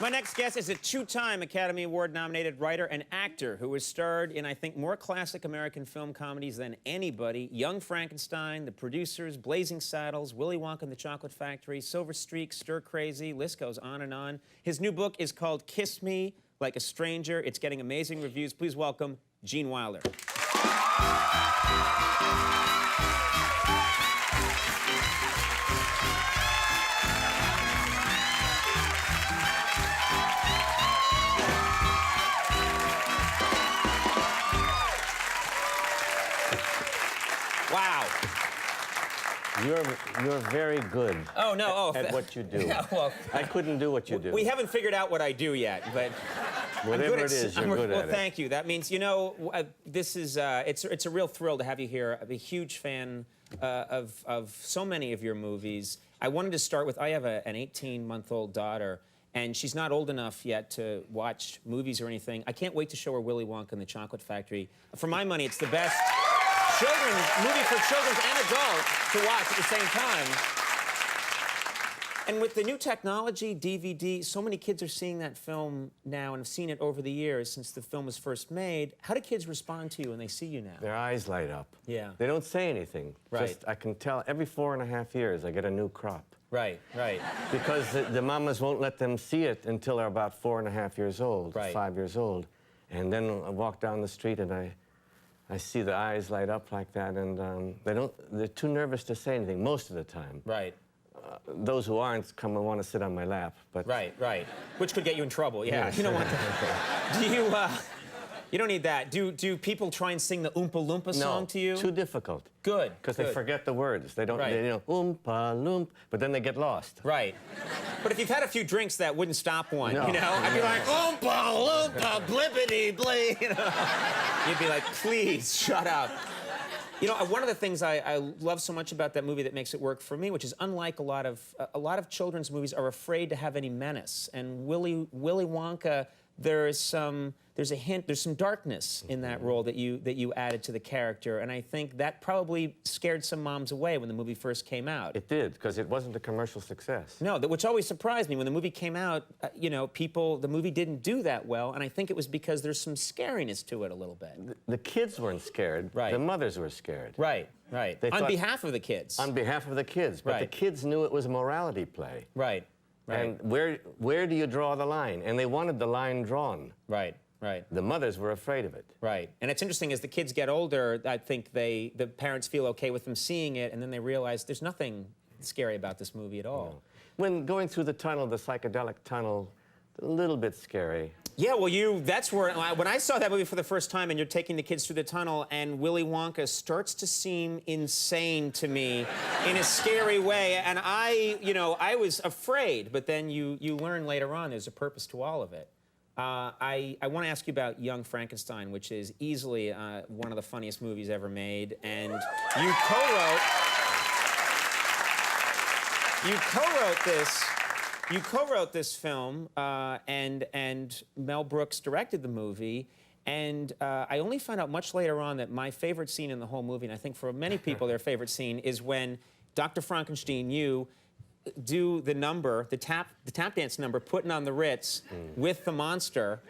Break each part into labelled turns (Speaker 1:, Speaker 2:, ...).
Speaker 1: My next guest is a two-time Academy Award-nominated writer and actor who has starred in, I think, more classic American film comedies than anybody. Young Frankenstein, The Producers, Blazing Saddles, Willy Wonka and the Chocolate Factory, Silver Streak, Stir Crazy, list goes on and on. His new book is called Kiss Me Like a Stranger. It's getting amazing reviews. Please welcome Gene Wilder. Wow.
Speaker 2: You're very good.
Speaker 1: Oh, no.
Speaker 2: At what you do.
Speaker 1: Yeah, well,
Speaker 2: I couldn't do what you do.
Speaker 1: we haven't figured out what I do yet, but
Speaker 2: whatever it is, you're good at it.
Speaker 1: Well, thank you. That means, you know, this is it's a real thrill to have you here. I'm a huge fan of so many of your movies. I wanted to start with, I have an 18-month-old daughter, and she's not old enough yet to watch movies or anything. I can't wait to show her Willy Wonka and the Chocolate Factory. For my money, it's the best movie for children and adults to watch at the same time. And with the new technology, DVD, so many kids are seeing that film now and have seen it over the years since the film was first made. How do kids respond to you when they see you now?
Speaker 2: Their eyes light up.
Speaker 1: Yeah.
Speaker 2: They don't say anything.
Speaker 1: Right.
Speaker 2: Just, I can tell every 4.5 years I get a new crop.
Speaker 1: Right, right.
Speaker 2: Because the mamas won't let them see it until they're about 4.5 years old,
Speaker 1: Right.
Speaker 2: 5 years old. And then I walk down the street and I see the eyes light up like that, and they're too nervous to say anything most of the time.
Speaker 1: Right.
Speaker 2: Those who aren't come and want to sit on my lap, but...
Speaker 1: Right, right. Which could get you in trouble, yeah.
Speaker 2: Yes.
Speaker 1: You don't want that. Do you, you don't need that. Do people try and sing the Oompa Loompa song to you?
Speaker 2: No, too difficult.
Speaker 1: Good.
Speaker 2: Because they forget the words. They don't,
Speaker 1: Right.
Speaker 2: they, Oompa Loomp, but then they get lost.
Speaker 1: Right. But if you've had a few drinks, that wouldn't stop one,
Speaker 2: No.
Speaker 1: you know? I'd be like, Oompa Loompa, blippity blee, you know? You'd be like, please, shut up. You know, one of the things I love so much about that movie that makes it work for me, which is unlike a lot of children's movies are afraid to have any menace. And Willy Wonka, there's some darkness in that role that you added to the character, and I think that probably scared some moms away when the movie first came out.
Speaker 2: It did, because it wasn't a commercial success.
Speaker 1: No, which always surprised me. When the movie came out, you know, the movie didn't do that well, and I think it was because there's some scariness to it a little bit.
Speaker 2: The kids weren't scared.
Speaker 1: Right.
Speaker 2: The mothers were scared.
Speaker 1: Right, right. On behalf of the kids.
Speaker 2: On behalf of the kids. But the
Speaker 1: Right.
Speaker 2: kids knew it was a morality play.
Speaker 1: Right, right.
Speaker 2: And where do you draw the line? And they wanted the line drawn.
Speaker 1: Right, right.
Speaker 2: The mothers were afraid of it.
Speaker 1: Right. And it's interesting, as the kids get older, I think the parents feel okay with them seeing it, and then they realize there's nothing scary about this movie at all.
Speaker 2: No. When going through the tunnel, the psychedelic tunnel, a little bit scary.
Speaker 1: Yeah, well, that's where, when I saw that movie for the first time and you're taking the kids through the tunnel and Willy Wonka starts to seem insane to me in a scary way, and I was afraid, but then you learn later on there's a purpose to all of it. I want to ask you about Young Frankenstein, which is easily one of the funniest movies ever made, and you co-wrote this film, and Mel Brooks directed the movie. And I only found out much later on that my favorite scene in the whole movie, and I think for many people their favorite scene, is when Dr. Frankenstein, you do the number, the tap dance number, putting on the Ritz with the monster.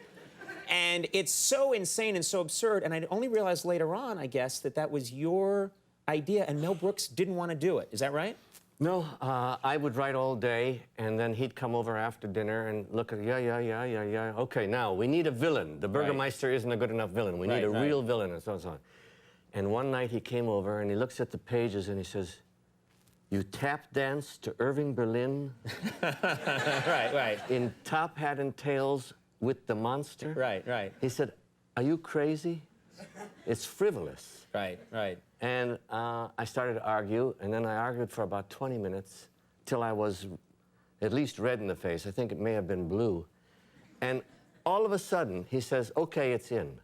Speaker 1: And it's so insane and so absurd. And I only realized later on, I guess, that was your idea, and Mel Brooks didn't want to do it. Is that right?
Speaker 2: No, I would write all day, and then he'd come over after dinner and look at, yeah. Okay, now, we need a villain. The Burgermeister isn't a good enough villain. We need a real villain, and so on and so on. And one night he came over, and he looks at the pages, and he says, "You tap dance to Irving Berlin?"
Speaker 1: Right.
Speaker 2: In Top Hat and Tails with the monster?
Speaker 1: Right.
Speaker 2: He said, "Are you crazy? It's frivolous."
Speaker 1: Right.
Speaker 2: And I started to argue, and then I argued for about 20 minutes till I was at least red in the face. I think it may have been blue. And all of a sudden, he says, "Okay, it's in."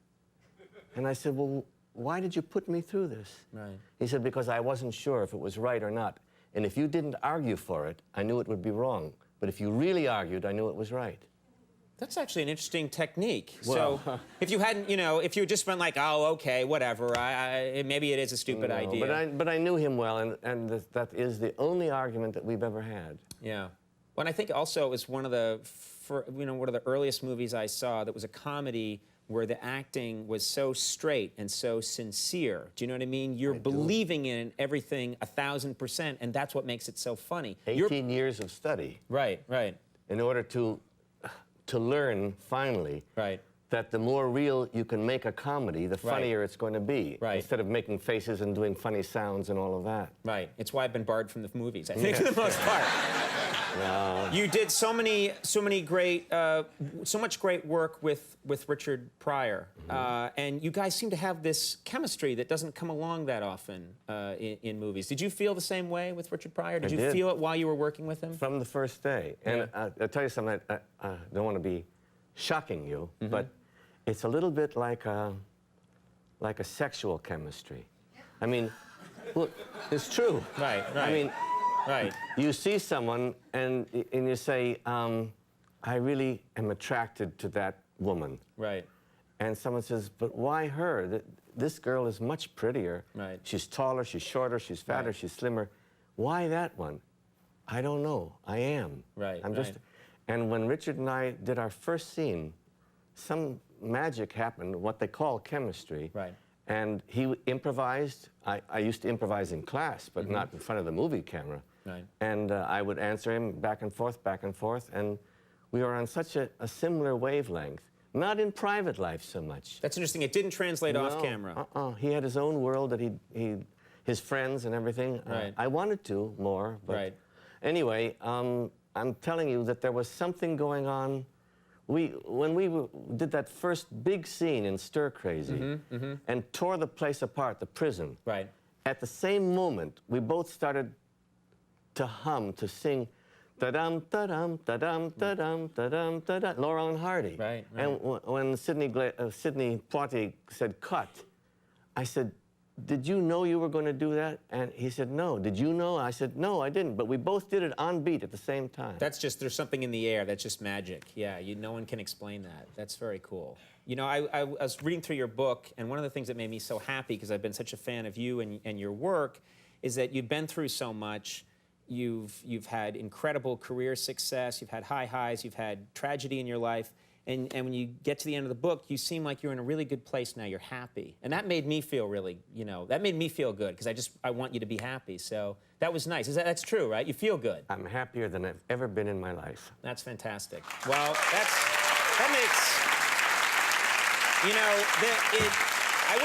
Speaker 2: And I said, "Well, why did you put me through this?"
Speaker 1: Right.
Speaker 2: He said, "Because I wasn't sure if it was right or not. And if you didn't argue for it, I knew it would be wrong. But if you really argued, I knew it was right."
Speaker 1: That's actually an interesting technique.
Speaker 2: Well,
Speaker 1: so if you hadn't, if you had just been like, oh, okay, whatever, maybe it is a stupid idea.
Speaker 2: But I knew him well, and that is the only argument that we've ever had.
Speaker 1: Yeah. Well, and I think also it was one of the for one of the earliest movies I saw that was a comedy where the acting was so straight and so sincere. Do you know what I mean? You're believing in everything 1,000%, and that's what makes it so funny.
Speaker 2: 18 years of study.
Speaker 1: Right, right.
Speaker 2: In order to learn, finally,
Speaker 1: Right.
Speaker 2: that the more real you can make a comedy, the funnier it's going to be.
Speaker 1: Right.
Speaker 2: Instead of making faces and doing funny sounds and all of that.
Speaker 1: Right. It's why I've been barred from the movies, I think, for the most part.
Speaker 2: No.
Speaker 1: You did so much great work with Richard Pryor, and you guys seem to have this chemistry that doesn't come along that often in movies. Did you feel the same way with Richard Pryor? Did you feel it while you were working with him?
Speaker 2: From the first day. And I'll tell you something, I don't want to be shocking you, but it's a little bit like a sexual chemistry. I mean, look, it's true.
Speaker 1: Right, right.
Speaker 2: I mean,
Speaker 1: right.
Speaker 2: you see someone and you say, I really am attracted to that woman.
Speaker 1: Right.
Speaker 2: And someone says, but why her? This girl is much prettier.
Speaker 1: Right.
Speaker 2: She's taller, she's shorter, she's fatter,
Speaker 1: Right.
Speaker 2: she's slimmer. Why that one? I don't know. I am.
Speaker 1: Right,
Speaker 2: I'm just.
Speaker 1: right.
Speaker 2: And when Richard and I did our first scene, some magic happened, what they call chemistry.
Speaker 1: Right.
Speaker 2: And he improvised. I used to improvise in class, but not in front of the movie camera.
Speaker 1: Right.
Speaker 2: And I would answer him back and forth, and we were on such a similar wavelength. Not in private life so much.
Speaker 1: That's interesting. It didn't translate off
Speaker 2: No,
Speaker 1: camera.
Speaker 2: He had his own world that his friends and everything.
Speaker 1: Right.
Speaker 2: I wanted to more, but
Speaker 1: Right.
Speaker 2: anyway, I'm telling you that there was something going on. When we did that first big scene in Stir Crazy and tore the place apart, the prison.
Speaker 1: Right.
Speaker 2: At the same moment, we both started to hum, to sing, da-dum, da-dum, da-dum, da-dum, da-dum, da-dum, Laurel and Hardy.
Speaker 1: Right, right.
Speaker 2: And when Sidney Poitier said, cut, I said, did you know you were going to do that? And he said, no. Did you know? I said, no, I didn't. But we both did it on beat at the same time.
Speaker 1: That's just, there's something in the air. That's just magic. Yeah, no one can explain that. That's very cool. You know, I was reading through your book, and one of the things that made me so happy, because I've been such a fan of you and your work, is that you've been through so much. You've had incredible career success. You've had high highs. You've had tragedy in your life. And when you get to the end of the book, you seem like you're in a really good place now. You're happy. And that made me feel really, that made me feel good, because I want you to be happy. So that was nice. That's true, right? You feel good.
Speaker 2: I'm happier than I've ever been in my life.
Speaker 1: That's fantastic. Well, that makes, I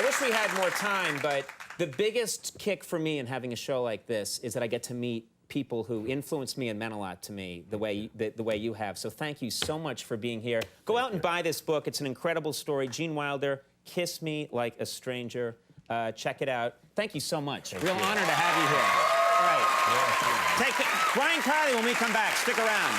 Speaker 1: wish we had more time, but the biggest kick for me in having a show like this is that I get to meet people who influenced me and meant a lot to me the way you have. So thank you so much for being here. Go out and buy this book. It's an incredible story. Gene Wilder, Kiss Me Like a Stranger. Check it out. Thank you so much. Real honor to have you here. All right. Brian Carley when we come back. Stick around.